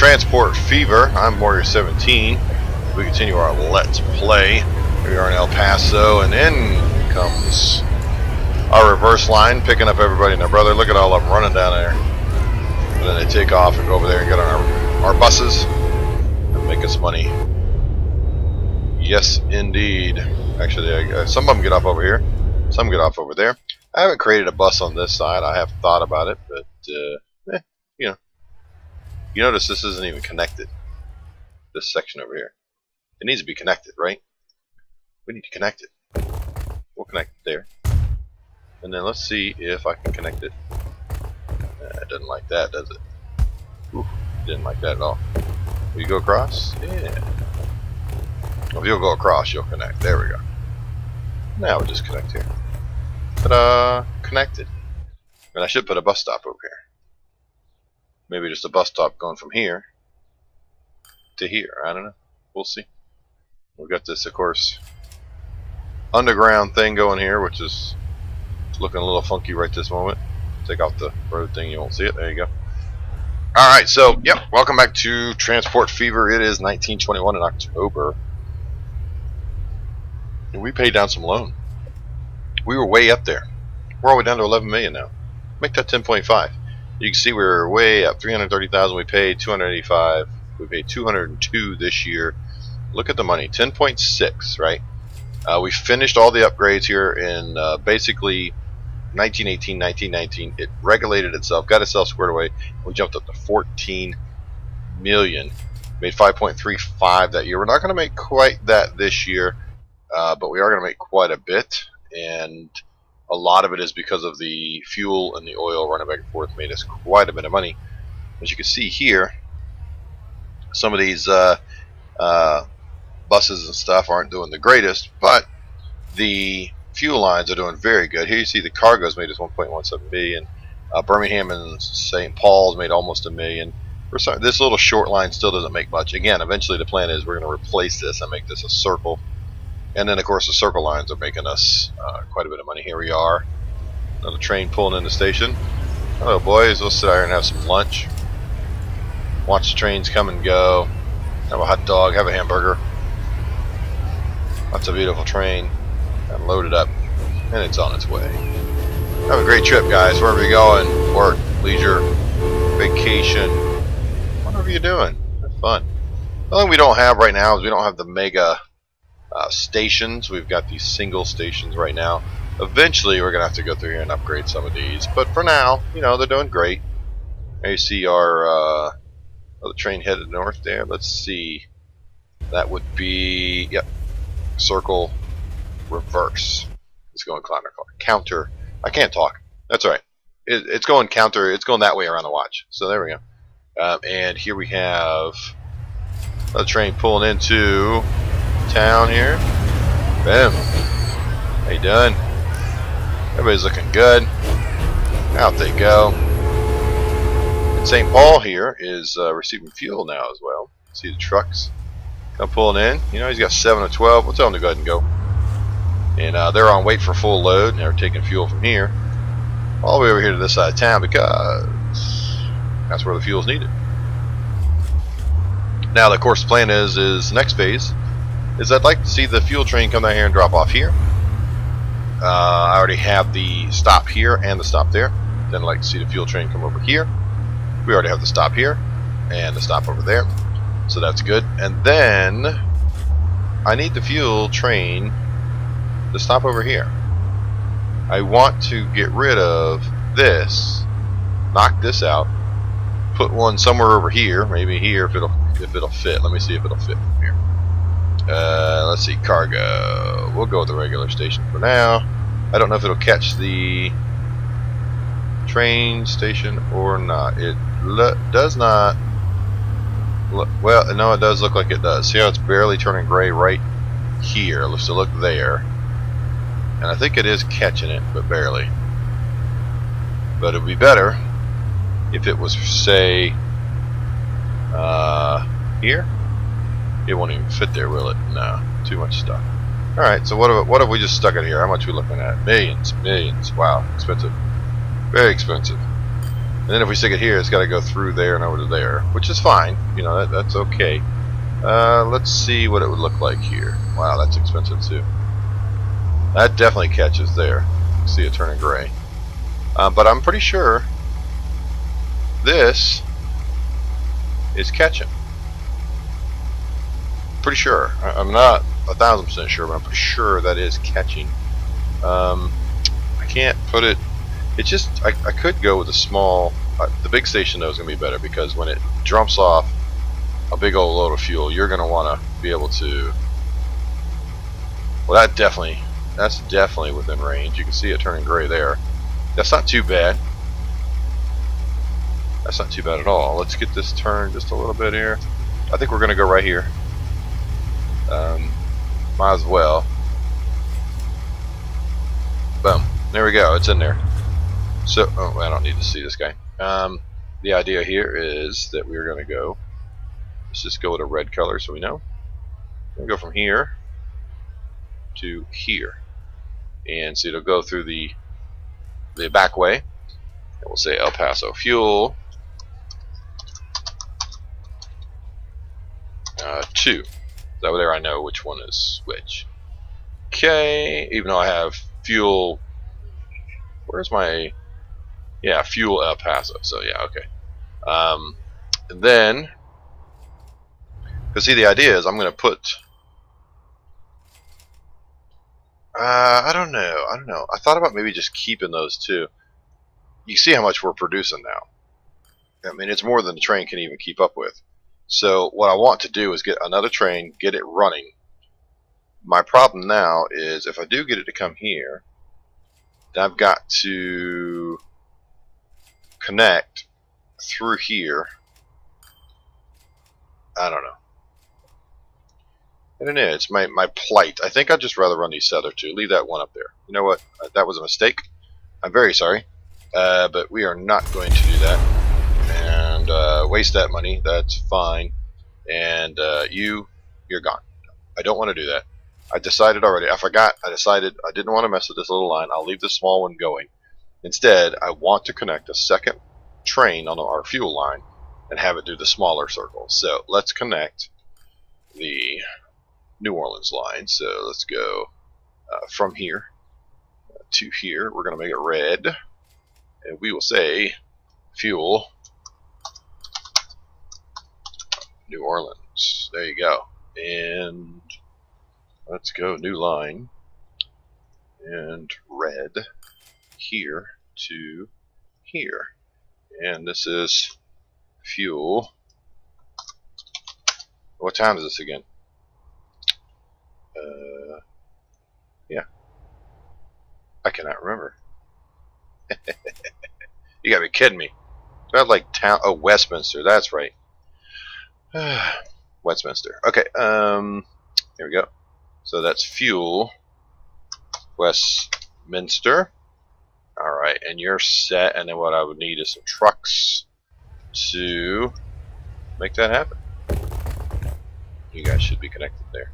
Transport Fever. I'm Warrior 17. We continue our Let's Play. Here we are in El Paso, and in comes our reverse line, picking up everybody and their brother. Look at all of them running down there. And then they take off and go over there and get on our buses and make us money. Yes, indeed. Actually, some of them get off over here. Some get off over there. I haven't created a bus on this side. I have thought about it, but, you know. You notice this isn't even connected. This section over here. It needs to be connected, right? We need to connect it. We'll connect it there. And then let's see if I can connect it. It doesn't like that, does it? Ooh, didn't like that at all. Will you go across? Yeah. Well, if you'll go across, you'll connect. There we go. Now we'll just connect here. Ta-da! Connected. And I should put a bus stop over here. Maybe just a bus stop going from here to here. I don't know. We'll see. We've got this, of course, underground thing going here, which is looking a little funky right this moment. Take off the road thing, you won't see it. There you go. Alright, so, yep, welcome back to Transport Fever. It is 1921 in October. And we paid down some loan. We were way up there. We're all the way down to 11 million now. Make that 10.5. You can see we're way up. 330,000 we paid, 285. We paid 202 this year. Look at the money, 10.6, right? We finished all the upgrades here in basically 1918, 1919. It regulated itself, got itself squared away. We jumped up to 14 million. Made 5.35 that year. We're not going to make quite that this year, but we are going to make quite a bit. And a lot of it is because of the fuel and the oil running back and forth made us quite a bit of money. As you can see here, some of these buses and stuff aren't doing the greatest, but the fuel lines are doing very good. Here you see the cargo's made us 1.17 million. Birmingham and St. Paul's made almost $1 million. This little short line still doesn't make much. Again, eventually the plan is we're going to replace this and make this a circle. And then, of course, the circle lines are making us quite a bit of money. Here we are. Another train pulling in the station. Hello, boys. Let's sit out here and have some lunch. Watch the trains come and go. Have a hot dog. Have a hamburger. That's a beautiful train. And loaded up. And it's on its way. Have a great trip, guys. Wherever you're going. Work, leisure, vacation. Whatever you're doing. Have fun. The only thing we don't have right now is we don't have the mega stations. We've got these single stations right now. Eventually we're gonna have to go through here and upgrade some of these, but for now, you know, they're doing great. There you see our the train headed north there. Let's see, that would be, yep, circle reverse. It's going counter. I can't talk. That's all right. It's going counter. It's going that way around the watch. So there we go. And here we have a train pulling into town here. Boom. How you doing? Everybody's looking good. Out they go. And St. Paul here is receiving fuel now as well. See the trucks come pulling in. You know, he's got 7 of 12. We'll tell him to go ahead and go. And they're on wait for full load, and they're taking fuel from here all the way over here to this side of town because that's where the fuel's needed. Now, of course, the plan is the next phase is I'd like to see the fuel train come down here and drop off here. I already have the stop here and the stop there. Then I'd like to see the fuel train come over here. We already have the stop here and the stop over there. So that's good. And then I need the fuel train to stop over here. I want to get rid of this, knock this out, put one somewhere over here, maybe here if it'll fit. Let me see if it'll fit from here. Let's see, cargo. We'll go with the regular station for now. I don't know if it'll catch the train station or not. It does not. Well, no, it does look like it does. See how it's barely turning gray right here. Let's look there. And I think it is catching it, but barely. But it would be better if it was, say, here. It won't even fit there, will it? No, too much stuff. Alright, so what have we just stuck it here? How much are we looking at? Millions. Wow, expensive. Very expensive. And then if we stick it here, it's got to go through there and over to there, which is fine. You know, that's okay. Let's see what it would look like here. Wow, that's expensive too. That definitely catches there. See it turning gray. But I'm pretty sure this is catching. Pretty sure. I'm not 1,000% sure, but I'm pretty sure that is catching. I can't put it. It's just I could go with a small. The big station though is gonna be better because when it dumps off a big old load of fuel, you're gonna want to be able to. Well, that's definitely within range. You can see it turning gray there. That's not too bad. That's not too bad at all. Let's get this turned just a little bit here. I think we're gonna go right here. Might as well. Boom. There we go. It's in there. So, oh, I don't need to see this guy. The idea here is that we're going to go. Let's just go with a red color so we know. We're going to go from here to here, and so it'll go through the back way. And we'll say El Paso Fuel 2. That way there I know which one is which. Okay, even though I have fuel. Where's my? Yeah, fuel El Paso. So yeah, okay. And then, because see, the idea is I'm going to put. I don't know. I thought about maybe just keeping those two. You see how much we're producing now. I mean, it's more than the train can even keep up with. So what I want to do is get another train, get it running. My problem now is if I do get it to come here, then I've got to connect through here. I don't know. I don't know. It's my plight. I think I'd just rather run these other two. Leave that one up there. You know what? That was a mistake. I'm very sorry. But we are not going to do that. And waste that money. That's fine. And you're gone. I don't want to do that. I decided already. I forgot. I decided I didn't want to mess with this little line. I'll leave the small one going. Instead, I want to connect a second train on our fuel line and have it do the smaller circle. So let's connect the New Orleans line. So let's go from here to here. We're going to make it red. And we will say fuel New Orleans. There you go. And let's go new line. And red here to here. And this is fuel. What time is this again? Yeah. I cannot remember. You gotta be kidding me. About like town. Oh, Westminster. That's right. Westminster. Okay. Here we go. So that's fuel Westminster. All right, and you're set. And then what I would need is some trucks to make that happen. You guys should be connected there.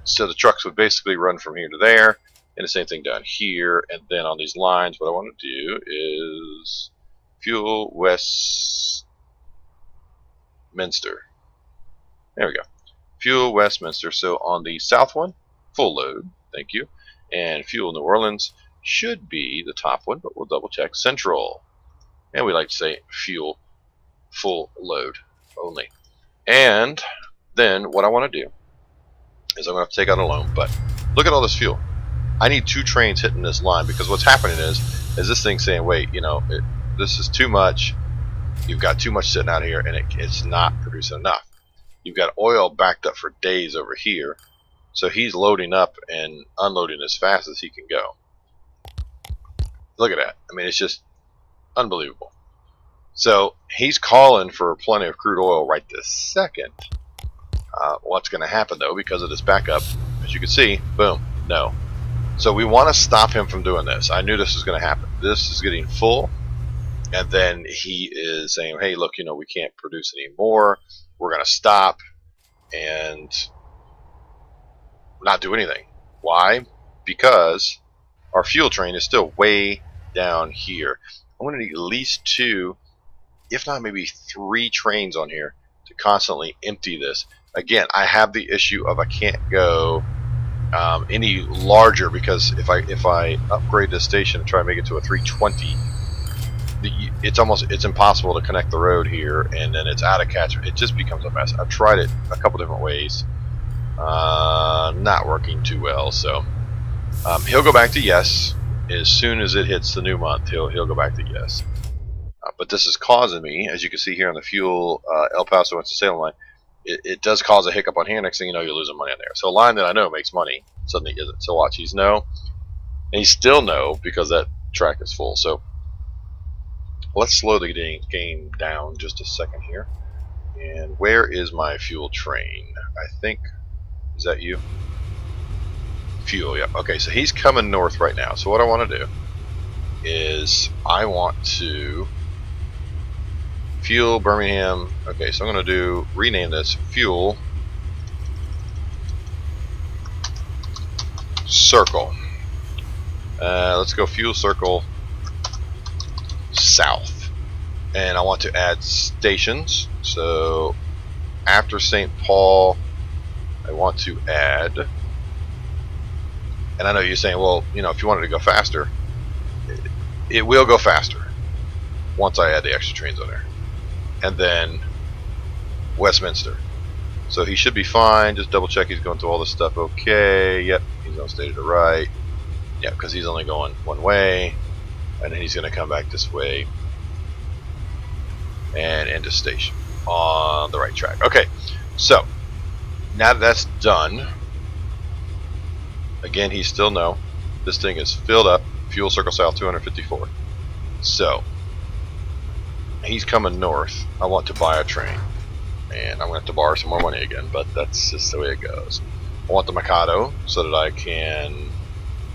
So the trucks would basically run from here to there, and the same thing down here. And then on these lines, what I want to do is fuel Westminster. There we go. Fuel Westminster. So on the south one, full load. Thank you. And fuel New Orleans should be the top one, but we'll double check. Central. And we like to say fuel full load only. And then what I want to do is I'm going to have to take out a loan, but look at all this fuel. I need 2 trains hitting this line because what's happening is this thing saying, wait, you know, this is too much. You've got too much sitting out here, and it's not producing enough. You've got oil backed up for days over here, so he's loading up and unloading as fast as he can go. Look at that. I mean, it's just unbelievable. So he's calling for plenty of crude oil right this second. What's going to happen, though, because of this backup, as you can see, boom, no. So we want to stop him from doing this. I knew this was going to happen. This is getting full, and then he is saying, hey, look, you know, we can't produce any more. We're going to stop and not do anything. Why? Because our fuel train is still way down here. I'm going to need at least 2, if not maybe 3 trains on here to constantly empty this. Again, I have the issue of I can't go any larger, because if I upgrade this station and try to make it to a 320, it's impossible to connect the road here, and then it's out of catchment. It just becomes a mess. I've tried it a couple different ways, not working too well. So he'll go back to yes as soon as it hits the new month. He'll go back to yes. But this is causing me, as you can see here on the fuel El Paso Winston-Salem line, it does cause a hiccup on here. Next thing you know, you're losing money on there. So a line that I know makes money suddenly isn't. So watch, he's no, and he's still no because that track is full. So let's slow the game down just a second here. And where is my fuel train? I think, is that you? Fuel, yeah. Okay, so he's coming north right now. So what I want to do is I want to fuel Birmingham. Okay, so I'm going to rename this Fuel Circle. Let's go Fuel Circle South. And I want to add stations. So after St. Paul, I want to add, and I know you're saying, well, you know, if you wanted to go faster, it will go faster once I add the extra trains on there. And then Westminster. So he should be fine. Just double check he's going through all this stuff. Okay, yep, he's going to stay to the right. Yeah, because he's only going one way, and then he's going to come back this way and into station on the right track. Okay, so now that that's done, again, he's still no. This thing is filled up. Fuel Circle South 254. So he's coming north. I want to buy a train, and I'm going to have to borrow some more money again, but that's just the way it goes. I want the Mikado so that I can,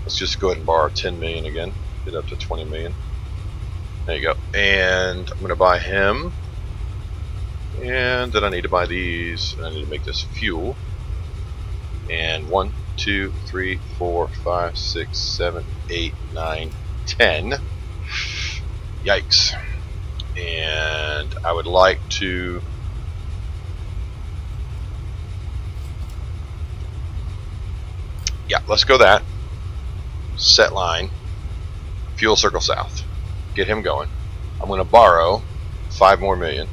let's just go ahead and borrow 10 million again, get up to 20 million. There you go. And I'm going to buy him, and then I need to buy these, and I need to make this fuel. And 1, 2, 3, 4, 5, 6, 7, 8, 9, 10. Yikes. And I would like to let's go that. Set line. Fuel Circle South. Get him going. I'm going to borrow 5 more million.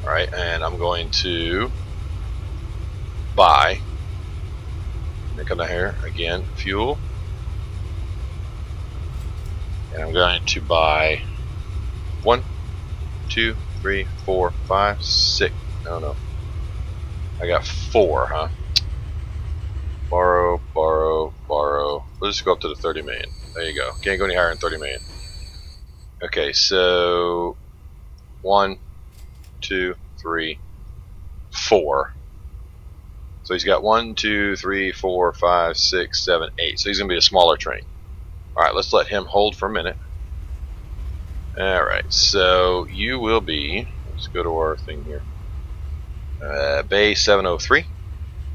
Alright, and I'm going to buy, then come down here again, fuel, and I'm going to buy 1, 2, 3, 4, 5, 6. No, I got 4, huh? Borrow. We'll just go up to the 30 million. There you go. Can't go any higher than 30 million. Okay, so 1, 2, 3, 4. So he's got 1, 2, 3, 4, 5, 6, 7, 8. So he's going to be a smaller train. Alright, let's let him hold for a minute. Alright, so you will be, let's go to our thing here. Bay 703.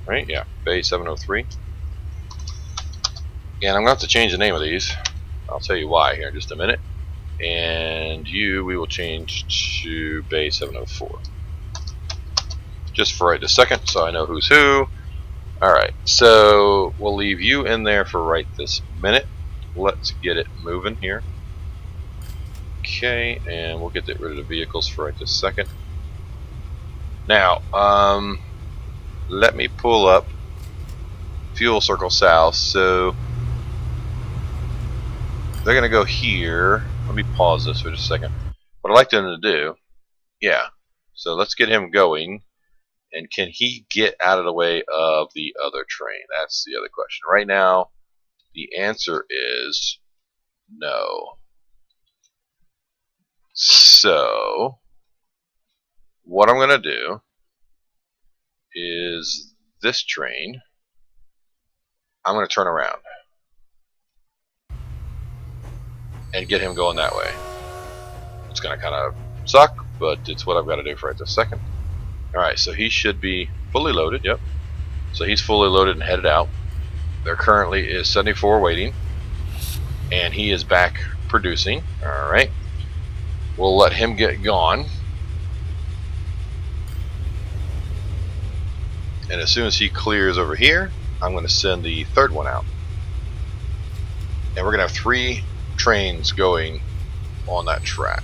Right? Yeah, Bay 703. And I'm going to have to change the name of these. I'll tell you why here in just a minute. And we will change to Bay 704. Just for right this second, so I know who's who. Alright, so we'll leave you in there for right this minute. Let's get it moving here. Okay, and we'll get rid of the vehicles for right this second. Now, let me pull up Fuel Circle South. So they're going to go here. Let me pause this for just a second. What I'd like them to do, yeah, so let's get him going. And can he get out of the way of the other train? That's the other question. Right now, the answer is no. So what I'm going to do is this train, I'm going to turn around and get him going that way. It's going to kind of suck, but it's what I've got to do for right this second. Alright, so he should be fully loaded, yep. So he's fully loaded and headed out. There currently is 74 waiting. and he is back producing. Alright, we'll let him get gone, and as soon as he clears over here, I'm going to send the third one out, and we're going to have 3 trains going on that track.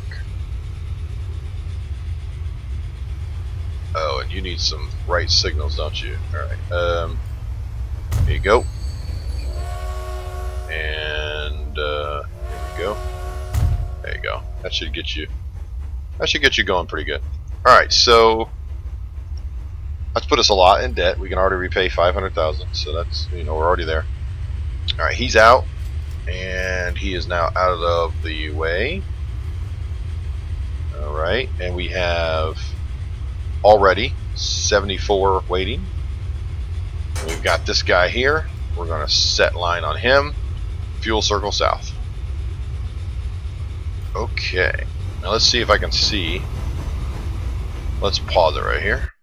Oh, and you need some right signals, don't you? Alright, here you go. And here we go. There you go. That should get you going pretty good. Alright, so that's put us a lot in debt. We can already repay 500,000, so that's, you know, we're already there. Alright, he's out, and he is now out of the way. Alright, and we have already 74 waiting. We've got this guy here. We're going to set line on him. Fuel circle south. Okay, now let's see if I can see. Let's pause it right here.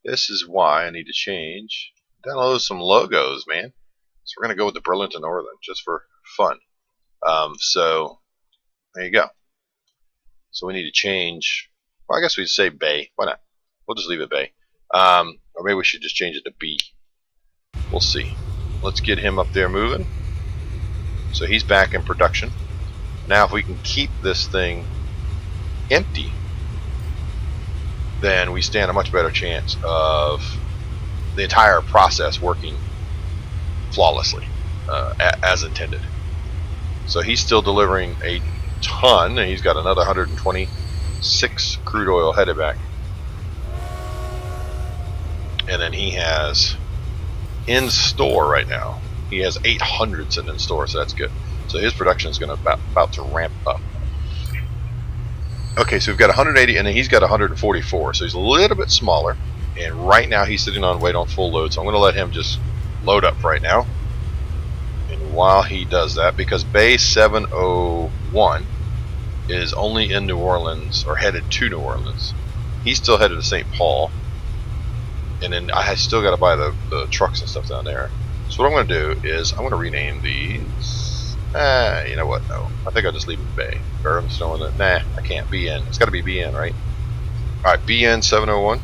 This is why I need to change. Download some logos, man. So we're going to go with the Burlington Northern just for fun. So there you go. So we need to change. Well, I guess we'd say Bay. Why not? We'll just leave it Bay. Or maybe we should just change it to B. We'll see. Let's get him up there moving. So he's back in production. Now if we can keep this thing empty, then we stand a much better chance of the entire process working flawlessly, as intended. So he's still delivering a ton, and he's got another 126 crude oil headed back. And then he has in store right now, he has 800 sitting in store, so that's good. So his production is going to about to ramp up. Okay, so we've got 180, and then he's got 144, so he's a little bit smaller. And right now he's sitting on wait on full load, so I'm going to let him just load up right now. And while he does that, because Bay 701 is only in New Orleans, or headed to New Orleans, he's still headed to St. Paul. And then I still got to buy the trucks and stuff down there. So what I'm going to do is I'm going to rename these. You know what? No, I think I'll just leave it Bay. Nah, I can't. BN. It's got to be BN, right? All right, BN 701.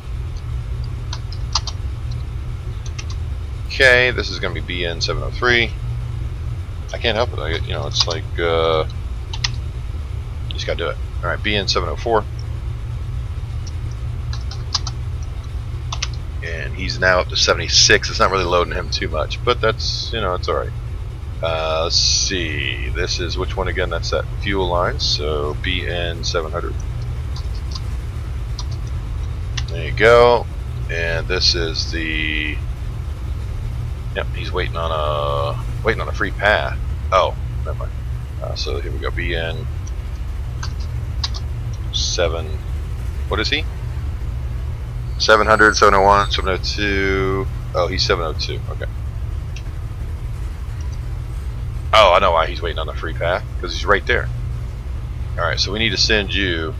Okay, this is going to be BN 703. I can't help it. You know, it's like you just got to do it. All right, BN 704. And he's now up to 76. It's not really loading him too much, but that's, you know, it's alright. Let's see. This is which one again? That's that fuel line. So BN 700. There you go. And this is the. Yep, he's waiting on a free path. Oh, never mind. So here we go. BN 7. What is he? 700, 701, 702. Oh, he's 702. Okay. Oh, I know why he's waiting on the free path, because he's right there. Alright, so we need to send you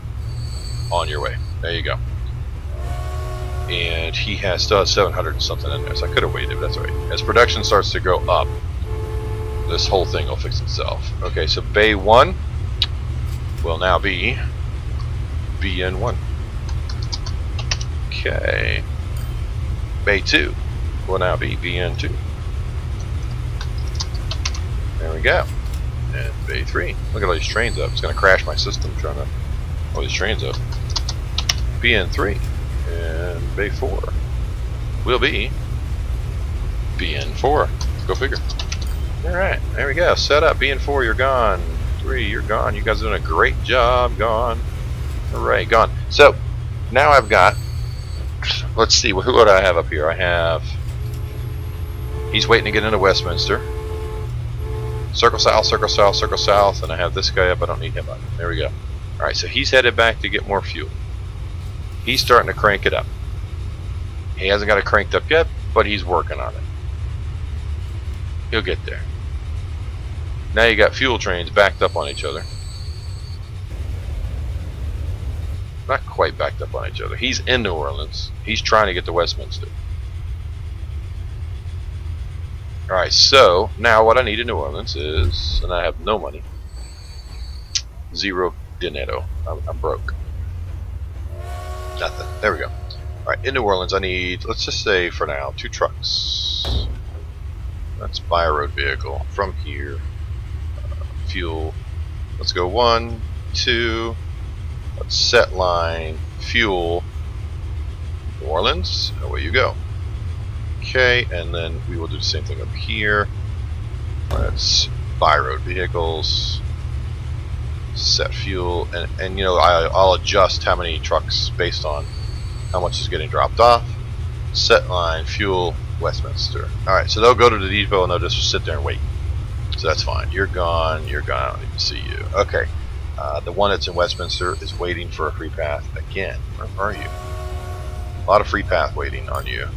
on your way. There you go. And he still has 700 and something in there, so I could have waited, but that's alright. As production starts to go up, this whole thing will fix itself. Okay, so Bay 1 will now be BN1. Okay. Bay 2 will now be BN2. There we go. And Bay 3. Look at all these trains up. It's going to crash my system trying to all these trains up. BN3 and Bay 4 will be BN4. Go figure. Alright, there we go. Set up. BN4, you're gone. 3, you're gone. You guys are doing a great job. Gone. Alright, gone. So, now I've got, let's see, who would I have up here? I have, he's waiting to get into Westminster. Circle south, circle south, circle south, and I have this guy up. I don't need him up. There we go. Alright, so he's headed back to get more fuel. He's starting to crank it up. He hasn't got it cranked up yet, but he's working on it. He'll get there. Now you got fuel trains backed up on each other. Not quite backed up on each other. He's in New Orleans. He's trying to get to Westminster. Alright, so now what I need in New Orleans is, and I have no money, 0 dinero. I'm broke. Nothing. There we go. Alright, in New Orleans I need, let's just say for now, 2 trucks. Let's buy a road vehicle from here. Fuel. Let's go 1, 2. Let's set line, fuel, New Orleans, and away you go. Okay, and then we will do the same thing up here. Let's buy road vehicles, set fuel, and you know, I'll adjust how many trucks based on how much is getting dropped off. Set line, fuel, Westminster. Alright, so they'll go to the depot and they'll just sit there and wait. So that's fine. You're gone, I don't need to see you. Okay, the one that's in Westminster is waiting for a free path again. Where are you? A lot of free path waiting on you.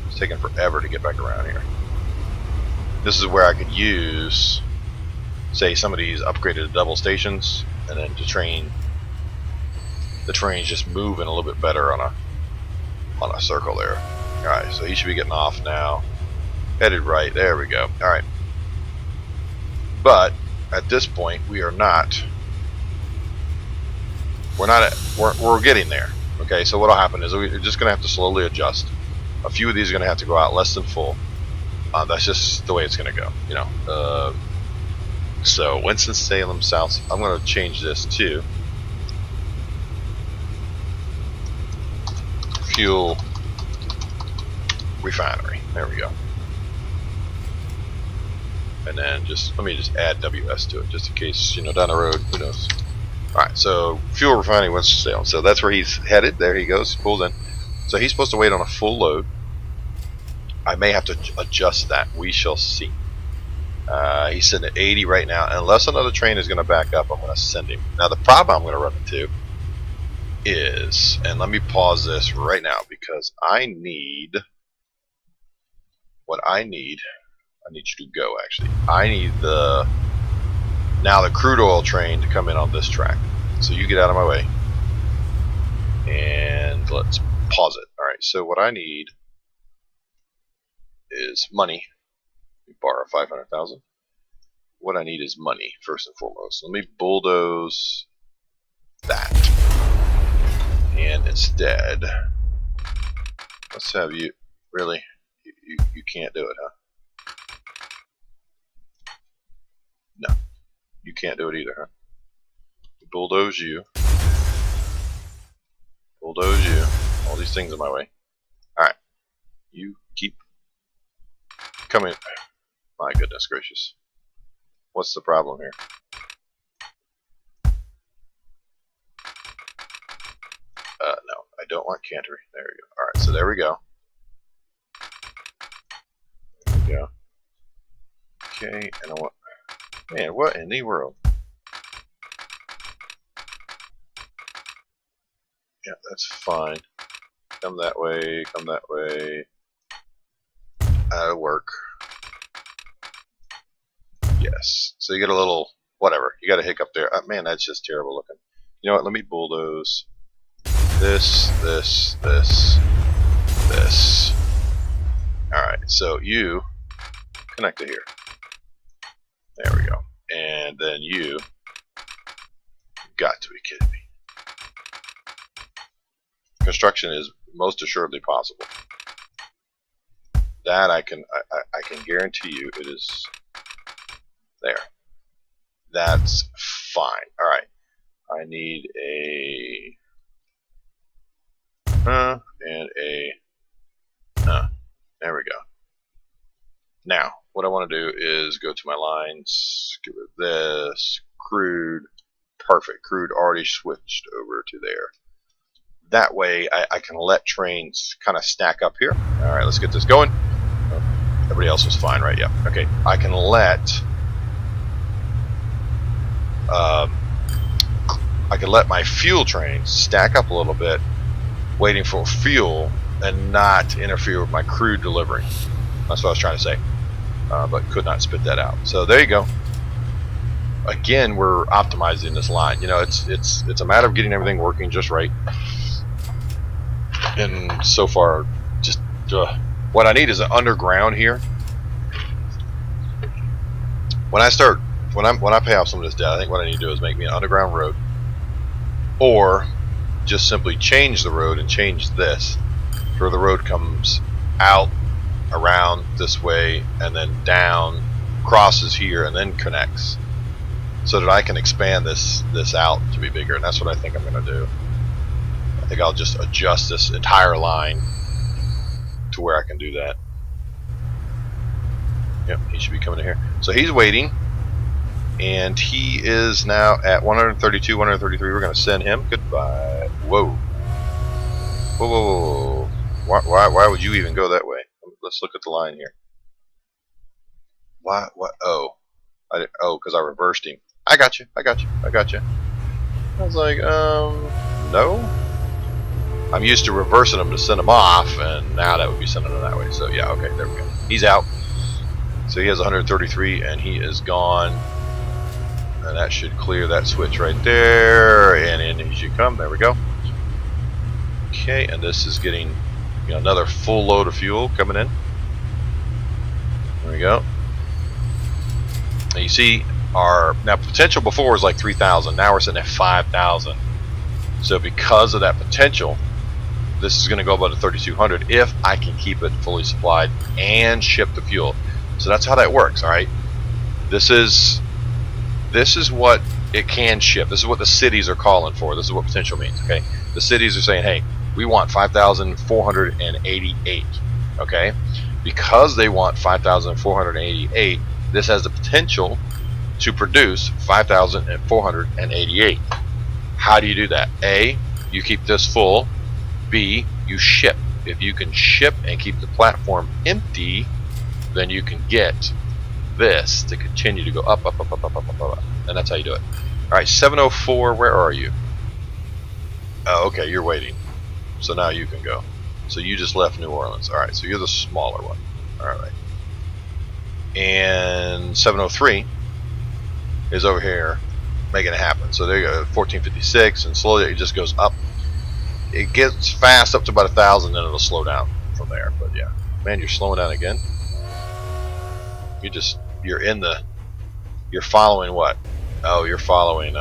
It's taking forever to get back around here. This is where I could use, say, some of these upgraded double stations, and then the train's just moving a little bit better on a circle there. Alright, so he should be getting off now. Headed right, there we go. Alright. But at this point we're getting there. Okay, so what'll happen is we're just gonna have to slowly adjust. A few of these are gonna have to go out less than full. That's just the way it's gonna go, you know. So Winston-Salem South, I'm gonna change this to fuel refinery. There we go. And then let me just add WS to it, just in case, you know, down the road, who knows. Alright, so fuel refinery Winston-Salem. So that's where he's headed. There he goes, pulled in. So he's supposed to wait on a full load. I may have to adjust that. We shall see. He's sitting at 80 right now. Unless another train is going to back up, I'm going to send him. Now the problem I'm going to run into is, and let me pause this right now because I need you to go actually. I need the crude oil train to come in on this track. So you get out of my way. And let's pause it. Alright, so what I need is money. We borrow 500,000. What I need is money first and foremost. Let me bulldoze that. And instead, let's have you, really? You can't do it, huh? No, you can't do it either, huh? Bulldoze you. Bulldoze you. All these things in my way. Alright. You keep coming. My goodness gracious. What's the problem here? No, I don't want Canterbury. There we go. Alright, so there we go. There we go. Okay, and I want... Man, what in the world? Yeah, that's fine. Come that way, come that way. That'll work. Yes. So you get a little, whatever. You got a hiccup there. Man, that's just terrible looking. You know what? Let me bulldoze this, this, this, this. Alright, so you connect to here. There we go. And then you got to be kidding me. Construction is most assuredly possible. That I can guarantee you it is there. That's fine. Alright. I need a and a there we go. Now, what I want to do is go to my lines, get rid of this, crude, perfect, crude already switched over to there. That way I can let trains kind of stack up here. Alright, let's get this going. Everybody else was fine, right? Yep. Okay, I can let my fuel trains stack up a little bit, waiting for fuel and not interfere with my crude delivery. That's what I was trying to say, but could not spit that out. So there you go. Again, we're optimizing this line. You know, it's a matter of getting everything working just right. And so far, just what I need is an underground here, when I pay off some of this debt, I think what I need to do is make me an underground road, or just simply change the road and change this, where the road comes out, around this way, and then down, crosses here, and then connects, so that I can expand this out to be bigger. And that's what I think I'm going to do. I think I'll just adjust this entire line to where I can do that. Yep, he should be coming in here. So he's waiting, and he is now at 132, 133. We're going to send him. Goodbye. Whoa. Whoa, whoa, whoa. Why would you even go that way? Let's look at the line here. Why? What? Oh. Because I reversed him. I got you. I was like, no. I'm used to reversing him to send him off, and now that would be sending him that way. So yeah, okay, there we go. He's out. So he has 133, and he is gone. And that should clear that switch right there, and in he should come. There we go. Okay, and this is getting another full load of fuel coming in. There we go. And you see our potential before was like 3,000. Now we're sitting at 5,000. So because of that potential, this is going to go about to 3,200 if I can keep it fully supplied and ship the fuel. So that's how that works. All right. This is what it can ship. This is what the cities are calling for. This is what potential means. Okay. The cities are saying, hey, we want 5,488. Okay. Because they want 5,488, this has the potential to produce 5,488. How do you do that? A, you keep this full. B, you ship. If you can ship and keep the platform empty, then you can get this to continue to go up. And that's how you do it. Alright, 704, where are you? Oh, okay, you're waiting. So now you can go. So you just left New Orleans. Alright, so you're the smaller one. Alright. And 703 is over here making it happen. So there you go, 1456, and slowly it just goes up. It gets fast up to about 1,000, then it'll slow down from there. But yeah, man, you're slowing down again. You're following what? Oh, you're following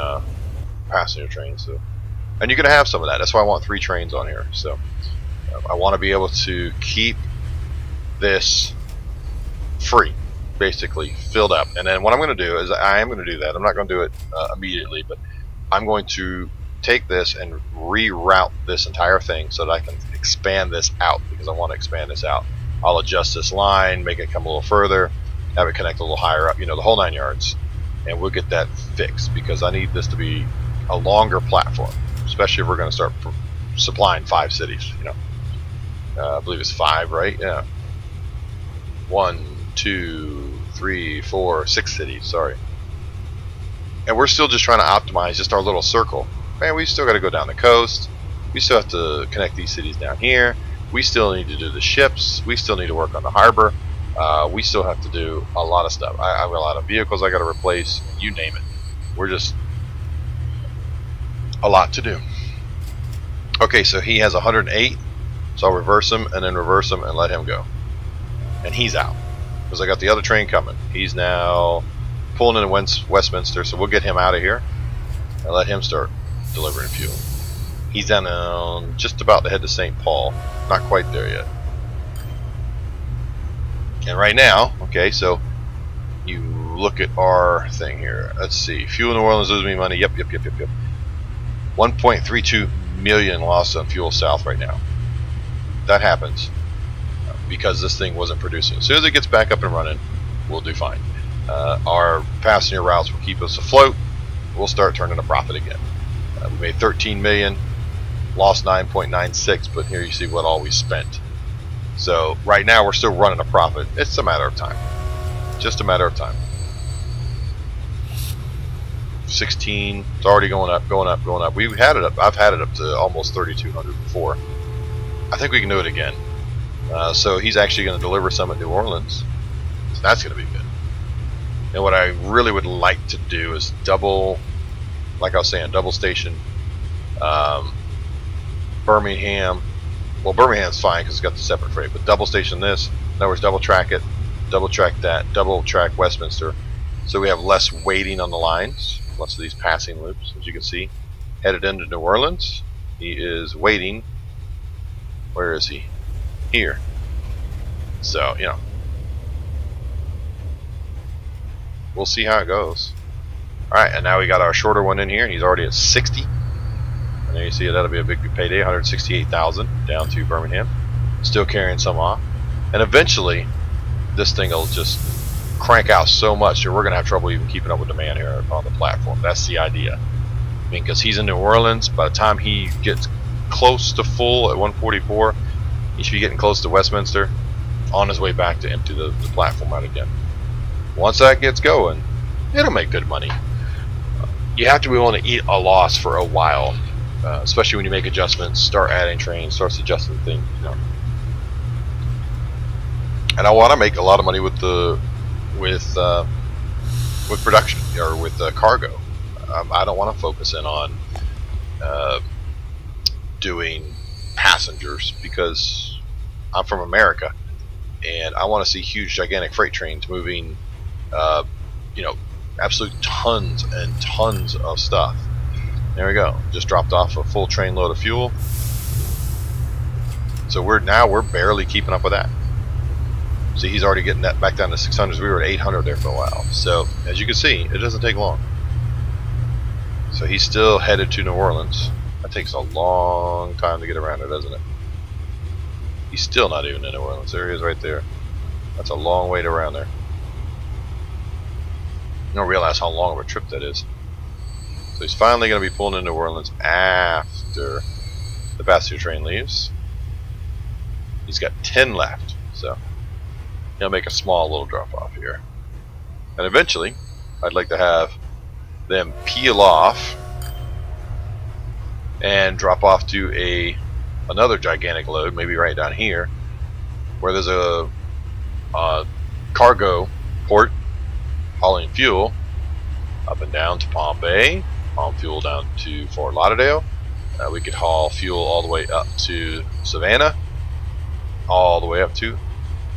passenger trains. So, and you're gonna have some of that. That's why I want 3 trains on here. So I want to be able to keep this free, basically filled up. And then what I'm going to do is I am going to do that. I'm not going to do it immediately, but I'm going to take this and reroute this entire thing so that I can expand this out, because I want to expand this out. I'll adjust this line, make it come a little further, have it connect a little higher up, the whole 9 yards, and we'll get that fixed, because I need this to be a longer platform, especially if we're going to start supplying 5 cities. I believe it's 5, right? Yeah. 1, 2, 3, 4, 6 cities. Sorry. And we're still just trying to optimize just our little circle. Man, we still got to go down the coast. We still have to connect these cities down here. We still need to do the ships. We still need to work on the harbor. We still have to do a lot of stuff. I have a lot of vehicles I got to replace. You name it. We're just a lot to do. Okay, so he has 108. So I'll reverse him and then reverse him and let him go. And he's out, because I got the other train coming. He's now pulling into Westminster, so we'll get him out of here and let him start delivering fuel. He's down just about to head to St. Paul. Not quite there yet. And right now, okay, so you look at our thing here. Let's see. Fuel New Orleans losing me money. Yep. 1.32 million lost on fuel south right now. That happens because this thing wasn't producing. As soon as it gets back up and running, we'll do fine. Our passenger routes will keep us afloat. We'll start turning a profit again. We made 13 million, lost 9.96, but here you see what all we spent. So right now we're still running a profit. It's a matter of time. Just a matter of time. 16, it's already going up. We've had it up. I've had it up to almost 3,200 before. I think we can do it again. So he's actually going to deliver some at New Orleans. So that's going to be good. And what I really would like to do is double, like I was saying, double station Birmingham. Well, Birmingham's fine because it's got the separate freight, but double station this. In other words, double track it, double track that, double track Westminster, So we have less waiting on the lines, less of these passing loops, as you can see. Headed into New Orleans. He is waiting. Where is he? Here. So, you know, we'll see how it goes. Alright, and now we got our shorter one in here. He's already at 60. And there you see that'll be a big payday, 168,000 down to Birmingham. Still carrying some off. And eventually, this thing will just crank out so much that we're going to have trouble even keeping up with demand here on the platform. That's the idea. I mean, because he's in New Orleans, by the time he gets close to full at 144, he should be getting close to Westminster, on his way back to empty the platform out again. Once that gets going, it'll make good money. You have to be willing to eat a loss for a while, especially when you make adjustments, start adding trains, starts adjusting things, you know. And I want to make a lot of money with production or with cargo. I don't want to focus in on doing passengers because I'm from America and I want to see huge, gigantic freight trains moving, you know, absolute tons and tons of stuff. There we go. Just dropped off a full train load of fuel. So we're barely keeping up with that. See, he's already getting that back down to 600s. We were at 800 there for a while. So, as you can see, it doesn't take long. So he's still headed to New Orleans. That takes a long time to get around there, doesn't it? He's still not even in New Orleans. There he is right there. That's a long way to around there. You don't realize how long of a trip that is. So he's finally going to be pulling into New Orleans after the passenger train leaves. He's got 10 left. So he'll make a small little drop off here. And eventually, I'd like to have them peel off and drop off to another gigantic load, maybe right down here, where there's a cargo port hauling fuel up and down to Palm Bay, haul fuel down to Fort Lauderdale. We could haul fuel all the way up to Savannah, all the way up to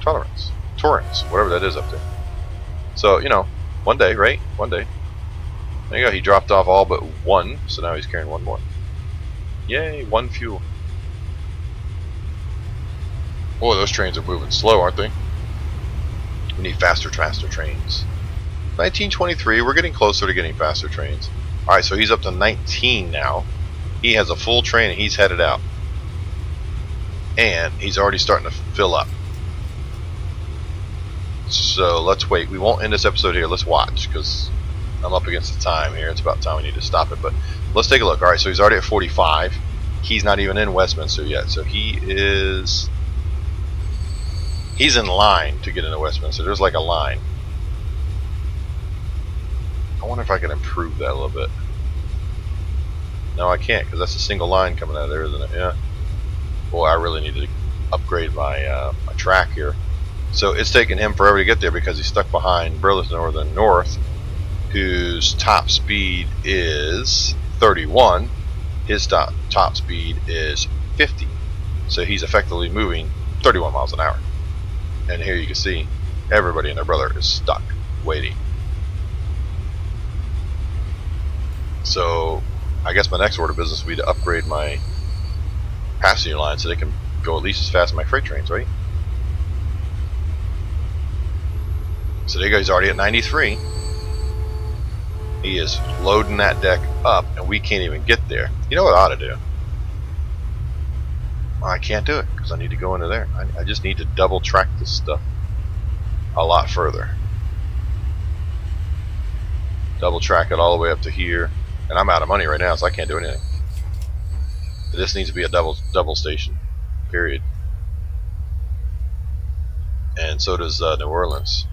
Torrance, whatever that is up there. So, you know, one day, right? One day. There you go. He dropped off all but one, so now he's carrying one more. Yay, one fuel. Boy, those trains are moving slow, aren't they? We need faster trains. 1923, we're getting closer to getting faster trains. Alright, so he's up to 19 now. He has a full train and he's headed out. And he's already starting to fill up. So let's wait. We won't end this episode here. Let's watch, because I'm up against the time here. It's about time we need to stop it. But let's take a look. Alright, so he's already at 45. He's not even in Westminster yet. So he's in line to get into Westminster. There's like a line. I wonder if I can improve that a little bit. No, I can't, because that's a single line coming out of there, isn't it? Yeah. Boy, I really need to upgrade my my track here. So it's taking him forever to get there because he's stuck behind Burlington Northern North, whose top speed is 31. His top speed is 50. So he's effectively moving 31 miles an hour. And here you can see everybody and their brother is stuck waiting. So I guess my next order of business will be to upgrade my passenger line so they can go at least as fast as my freight trains, right? So there you go, he's already at 93. He is loading that deck up and we can't even get there. You know what I ought to do? Well, I can't do it because I need to go into there. I just need to double track this stuff a lot further. Double track it all the way up to here. And I'm out of money right now, so I can't do anything. This needs to be a double station, period. And so does New Orleans.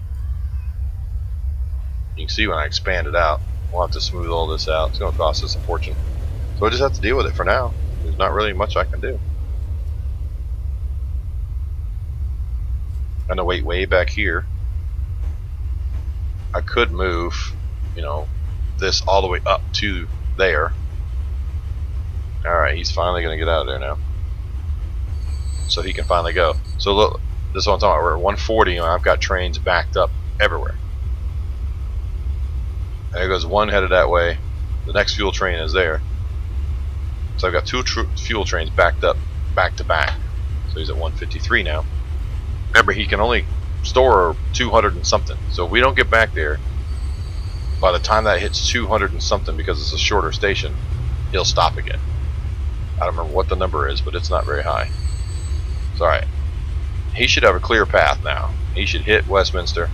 You can see when I expand it out, we'll have to smooth all this out. It's going to cost us a fortune. So I just have to deal with it for now. There's not really much I can do. I'm going to wait way back here. I could move, you know, this all the way up to there. Alright, he's finally going to get out of there now. So he can finally go. So look, this is what I'm talking about. We're at 140 and I've got trains backed up everywhere. There goes one headed that way. The next fuel train is there. So I've got two fuel trains backed up back to back. So he's at 153 now. Remember, he can only store 200 and something. So if we don't get back there, by the time that hits 200 and something, because it's a shorter station, he'll stop again. I don't remember what the number is, but it's not very high. It's alright. He should have a clear path now. He should hit Westminster,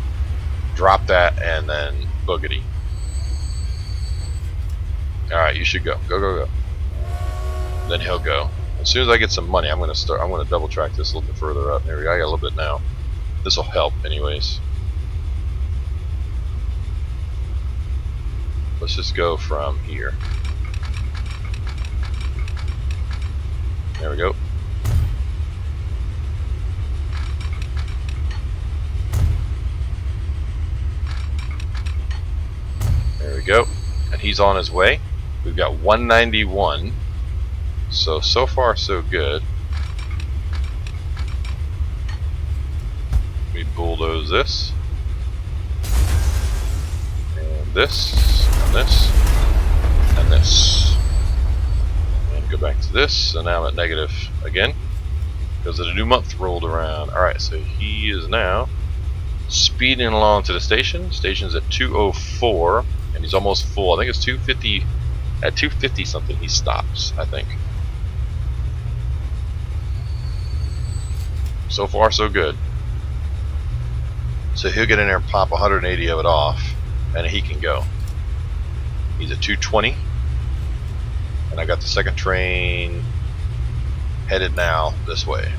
drop that, and then boogity. Alright, you should go. Go, go, go. Then he'll go. As soon as I get some money, I'm gonna double track this a little bit further up. There we go. I got a little bit now. This will help anyways. Let's just go from here. There we go. There we go. And he's on his way. We've got 191. So far so good. We bulldoze this. And this. And this. And this. And go back to this. And now I'm at negative again. Because the new month rolled around. Alright, so he is now speeding along to the station. Station's at 204. And he's almost full. I think it's 250. At 250 something he stops, I think. So far so good. So he'll get in there and pop 180 of it off, and he can go. He's at 220. And I got the second train headed now this way.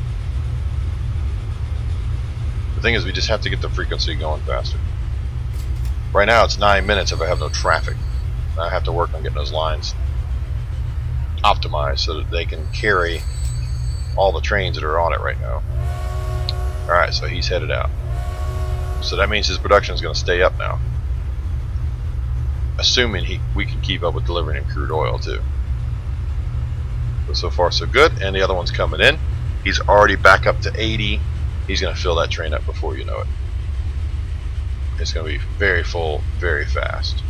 The thing is, we just have to get the frequency going faster. Right now it's 9 minutes if I have no traffic. I have to work on getting those lines optimized so that they can carry all the trains that are on it right now. Alright, so he's headed out. So that means his production is going to stay up now. Assuming we can keep up with delivering him crude oil too. But so far so good, and the other one's coming in. He's already back up to 80. He's going to fill that train up before you know it. It's going to be very full, very fast.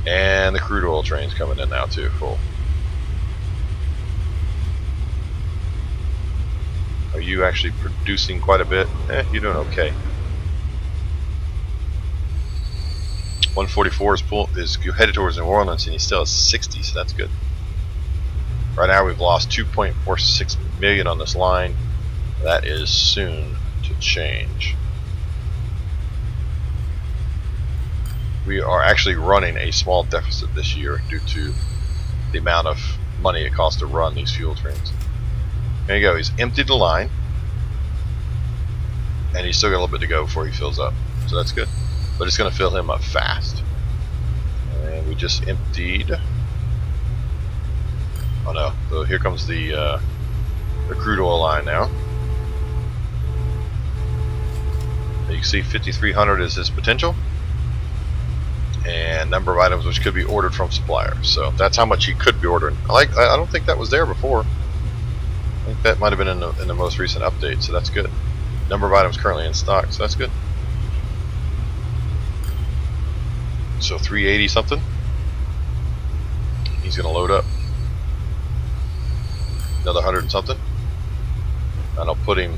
And the crude oil train's coming in now too, full. Are you actually producing quite a bit? You're doing okay. 144 is headed towards New Orleans, and he still has 60, so that's good. Right now we've lost 2.46 million on this line. That is soon to change. We are actually running a small deficit this year due to the amount of money it costs to run these fuel trains. There you go, he's emptied the line, and he's still got a little bit to go before he fills up, so that's good. But it's going to fill him up fast. And we just emptied. Oh no, so here comes the crude oil line now. You can see 5,300 is his potential, and number of items which could be ordered from suppliers. So that's how much he could be ordering. I don't think that was there before. I think that might have been in the most recent update, so that's good. Number of items currently in stock, so that's good. So 380 something. He's gonna load up. Another 100 and something. And I'll put him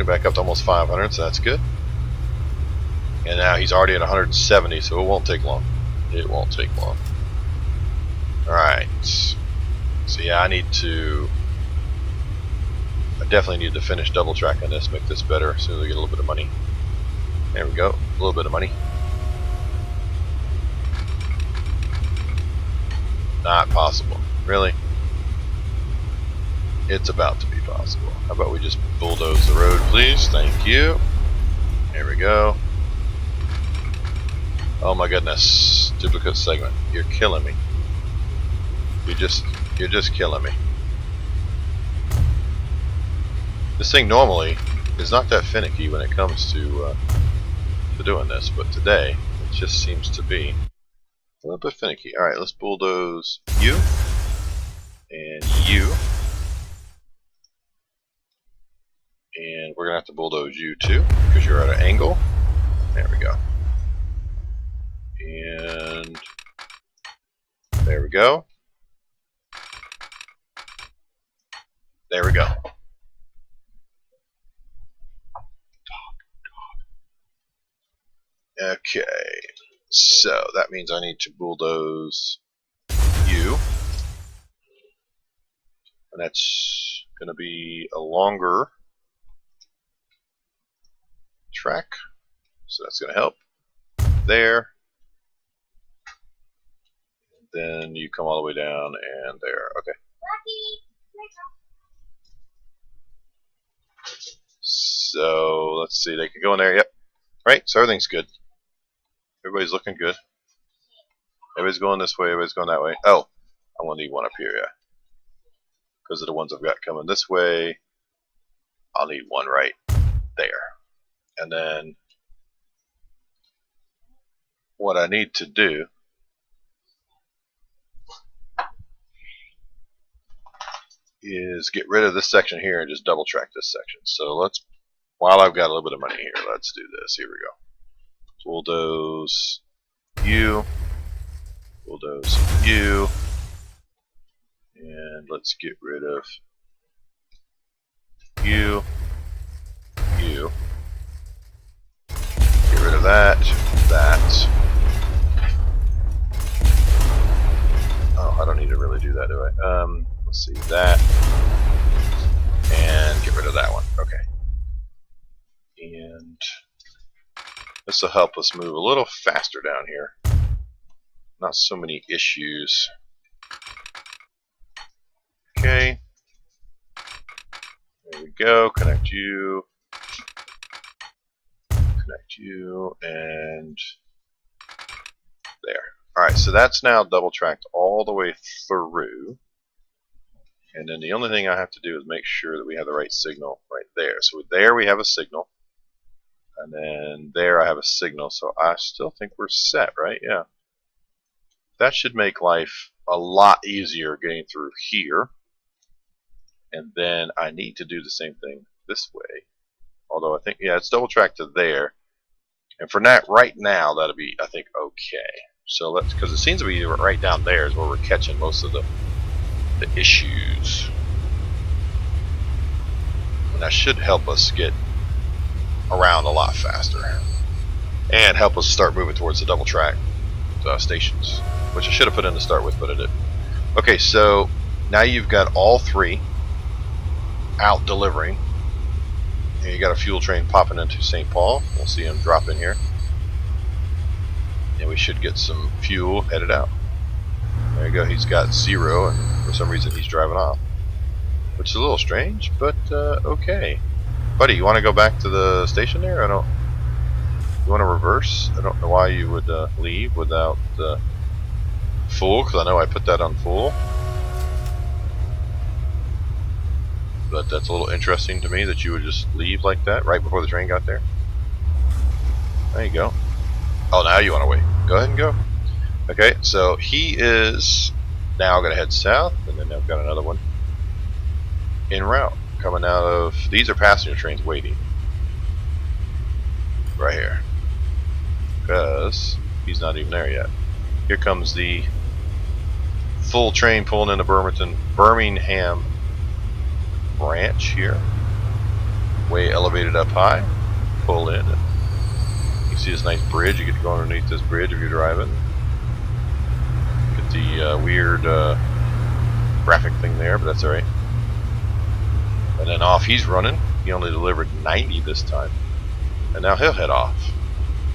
back up to almost 500, so that's good. And now he's already at 170, so it won't take long. It won't take long. Alright. So yeah, I definitely need to finish double tracking this, make this better so we get a little bit of money. There we go, a little bit of money. Not possible. Really? It's about to be possible. How about we just bulldoze the road, please? Thank you. There we go. Oh my goodness. Duplicate segment. You're killing me. You're just killing me. This thing normally is not that finicky when it comes to doing this, but today it just seems to be a little bit finicky. Alright, let's bulldoze you and you. And we're going to have to bulldoze you too, because you're at an angle. There we go. And there we go. There we go. Okay, so that means I need to bulldoze you. And that's going to be a longer track. So that's going to help. There. Then you come all the way down and there. Okay. So let's see. They can go in there. Yep. Right. So everything's good. Everybody's looking good. Everybody's going this way. Everybody's going that way. Oh, I'm going to need one up here. Yeah. Because of the ones I've got coming this way, I'll need one right there. And then what I need to do is get rid of this section here and just double track this section. So let's, while I've got a little bit of money here, let's do this. Here we go. Bulldoze you, bulldoze you, and let's get rid of you, you, get rid of that, that. Oh, I don't need to really do that, do I? Let's see, that, and get rid of that one. Okay. And this will help us move a little faster down here. Not so many issues. Okay. There we go. Connect you. Connect you. And there. Alright, so that's now double tracked all the way through. And then the only thing I have to do is make sure that we have the right signal right there. So there we have a signal. And then there I have a signal. So I still think we're set, right? Yeah. That should make life a lot easier getting through here. And then I need to do the same thing this way. Although I think, yeah, it's double tracked to there. And for that, right now, that'll be, I think, okay. So let's, because it seems to be right down there is where we're catching most of the issues. And that should help us get around a lot faster. And help us start moving towards the double track stations. Which I should have put in to start with, but I didn't. Okay, so now you've got all three out delivering. And you got a fuel train popping into St. Paul. We'll see him drop in here. And we should get some fuel headed out. There you go, he's got 0, and for some reason he's driving off. Which is a little strange, but okay. Buddy, you want to go back to the station there? You want to reverse? I don't know why you would leave without full, because I know I put that on full. But that's a little interesting to me that you would just leave like that right before the train got there. There you go. Oh, now you want to wait. Go ahead and go. Okay, so he is now going to head south, and then I've got another one en route coming out of. These are passenger trains waiting right here because he's not even there yet. Here comes the full train pulling into Birmingham branch here, way elevated up high. Pull in, and you see this nice bridge. You get to go underneath this bridge if you're driving. Get the weird graphic thing there, but that's alright. And then off he's running. He only delivered 90 this time, and now he'll head off,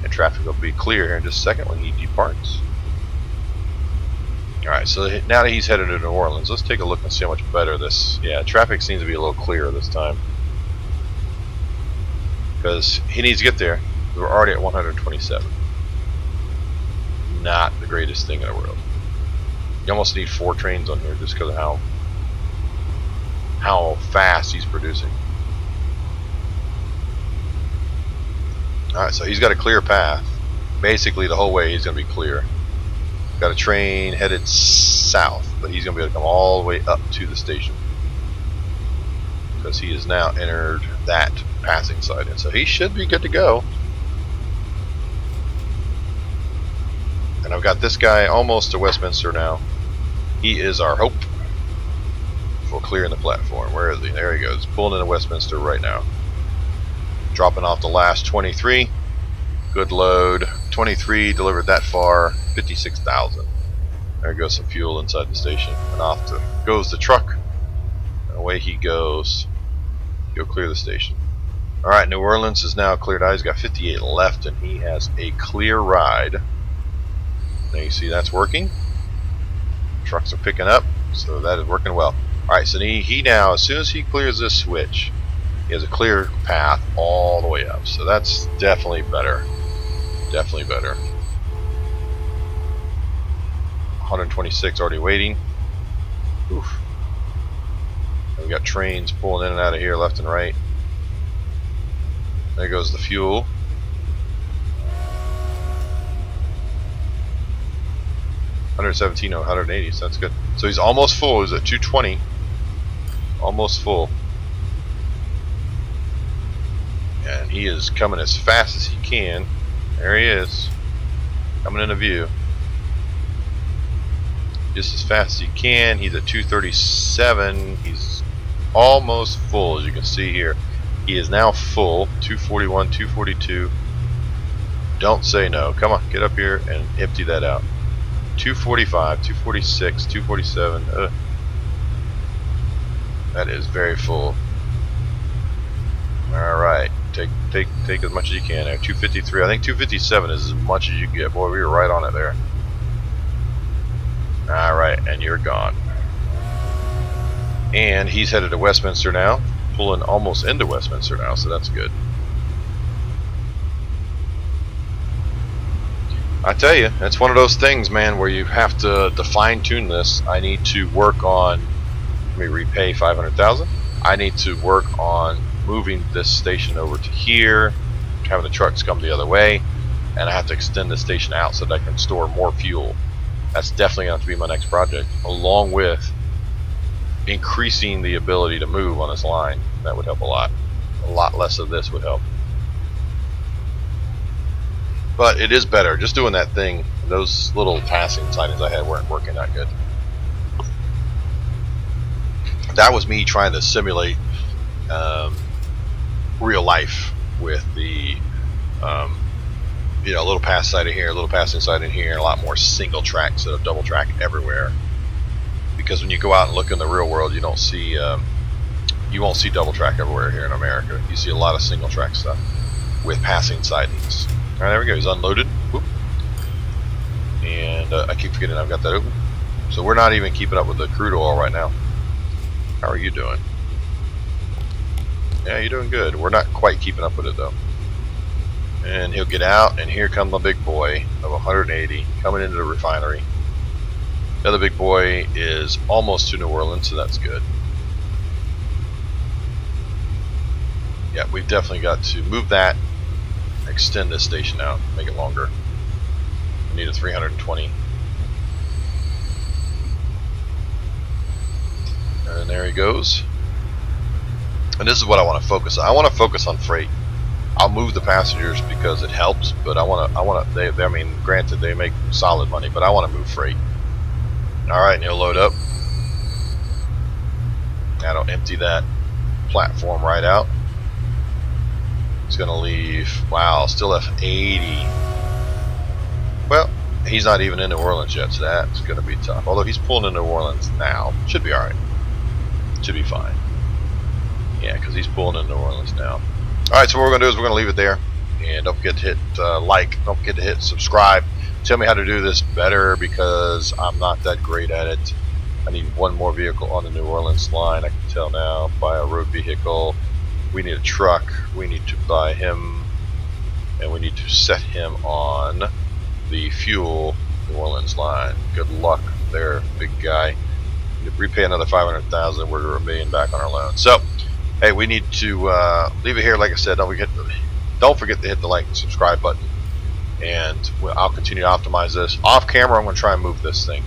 and traffic will be clear here in just a second when he departs. Alright, so now that he's headed to New Orleans, let's take a look and see how much better this. Yeah, traffic seems to be a little clearer this time. Because he needs to get there. We're already at 127. Not the greatest thing in the world. You almost need 4 trains on here just because of how fast he's producing. Alright, so he's got a clear path. Basically the whole way he's going to be clear. Got a train headed south, but he's going to be able to come all the way up to the station because he has now entered that passing side, and so he should be good to go. And I've got this guy almost to Westminster now. He is our hope for clearing the platform. Where is he? There he goes. Pulling into Westminster right now. Dropping off the last 23. Good load. 23 delivered that far. 56,000. There goes some fuel inside the station. And off goes the truck. And away he goes. Go clear the station. Alright, New Orleans is now cleared out. He's got 58 left and he has a clear ride. Now you see that's working. Trucks are picking up, so that is working well. Alright, so he now, as soon as he clears this switch, he has a clear path all the way up. So that's definitely better. Definitely better. 126 already waiting. Oof. And we got trains pulling in and out of here left and right. There goes the fuel. $117 or $180, so that's good. So he's almost full. He's at $220. Almost full. And he is coming as fast as he can. There he is. Coming into view. Just as fast as he can. He's at 237. He's almost full, as you can see here. He is now full. 241, 242. Don't say no. Come on, get up here and empty that out. 245, 246, 247. That is very full. Alright, take as much as you can there. 253. I think 257 is as much as you get. Boy, we were right on it there. Alright, and you're gone. And he's headed to Westminster now. Pulling almost into Westminster now, so that's good. I tell you, it's one of those things, man, where you have to fine tune this. I need to work on, let me repay 500,000. I need to work on moving this station over to here, having the trucks come the other way, and I have to extend the station out so that I can store more fuel. That's definitely going to have to be my next project, along with increasing the ability to move on this line. That would help a lot. A lot less of this would help. But it is better. Just doing that thing, those little passing sightings I had weren't working that good. That was me trying to simulate real life with the you know, a little pass sighting here, a little passing sighting here, and a lot more single track instead of double track everywhere. Because when you go out and look in the real world, you don't see you won't see double track everywhere here in America. You see a lot of single track stuff with passing sightings. Alright, there we go. He's unloaded. Whoop. And I keep forgetting I've got that open. So we're not even keeping up with the crude oil right now. How are you doing? Yeah, you're doing good. We're not quite keeping up with it though. And he'll get out, and here comes the big boy of 180 coming into the refinery. The other big boy is almost to New Orleans, so that's good. Yeah, we've definitely got to move that, extend this station out, make it longer. We need a 320. And there he goes. And this is what I want to focus on. I want to focus on freight. I'll move the passengers because it helps, but I mean, granted, they make solid money, but I want to move freight. Alright, and he'll load up. That'll empty that platform right out. He's going to leave, wow, still have 80. Well, he's not even in New Orleans yet, so that's going to be tough. Although he's pulling into New Orleans now. Should be alright. Should be fine. Yeah, because he's pulling into New Orleans now. Alright, so what we're going to do is we're going to leave it there. And don't forget to hit like. Don't forget to hit subscribe. Tell me how to do this better because I'm not that great at it. I need one more vehicle on the New Orleans line. I can tell now. Buy a road vehicle. We need a truck. We need to buy him. And we need to set him on the fuel New Orleans line. Good luck there, big guy. We need to repay another 500,000. We're $1 million back on our loan. So, hey, we need to leave it here. Like I said, don't forget to hit the like and subscribe button. And I'll continue to optimize this. Off camera, I'm going to try and move this thing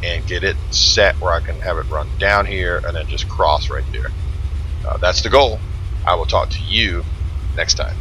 and get it set where I can have it run down here and then just cross right there. That's the goal. I will talk to you next time.